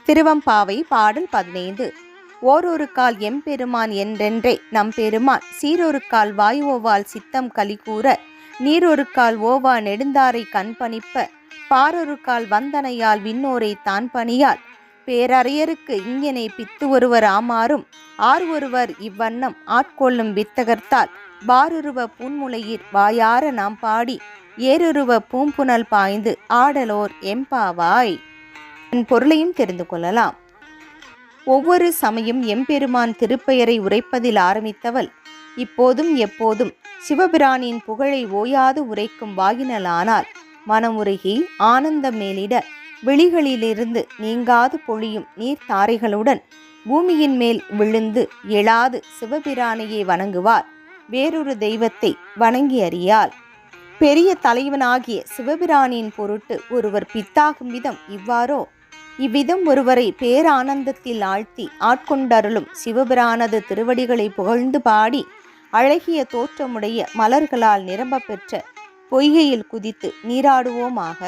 திருவம்பாவை பாடல் 15. ஓரொரு கால் எம்பெருமான் என்றென்றே நம் பெருமான் சீரொரு கால் வாயுவோவால் சித்தம் கலிகூற நீரொரு கால் ஓவா நெடுந்தாரை கண்பணிப்ப பாரொரு கால் வந்தனையால் விண்ணோரை தான் பணியால் பேரறியருக்கு இங்கனை பித்து ஒருவர் ஆமாறும் ஆர் ஒருவர் இவ்வண்ணம் ஆட்கொள்ளும் வித்தகர்த்தால் பாருருவ பூன்முலையிற் வாயார நாம் பாடி ஏருருவ பூம்புனல் பாய்ந்து ஆடலோர் எம்பாவாய். பொருளையும் தெரிந்து கொள்ளலாம். ஒவ்வொரு சமயம் எம்பெருமான் திருப்பெயரை உரைப்பதில் ஆரம்பித்தவள் இப்போதும் எப்போதும் சிவபிரானின் புகழை ஓயாது உரைக்கும் வாயினலானால் மனமுருகி ஆனந்தம் மேலிட விழிகளிலிருந்து நீங்காது பொழியும் நீர்த்தாரைகளுடன் பூமியின் மேல் விழுந்து எழாது சிவபிரானையே வணங்குவார். வேறொரு தெய்வத்தை வணங்கி அறியாள். பெரிய தலைவனாகிய சிவபிரானின் பொருட்டு ஒருவர் பித்தாகும் விதம் இவ்வாறோ, இவ்விதம் ஒருவரை பேரானந்தத்தில் ஆழ்த்தி ஆட்கொண்டருளும் சிவபிரானது திருவடிகளை புகழ்ந்து பாடி அழகிய தோற்றமுடைய மலர்களால் நிரம்ப பெற்ற பொய்கையில் குதித்து நீராடுவோமாக.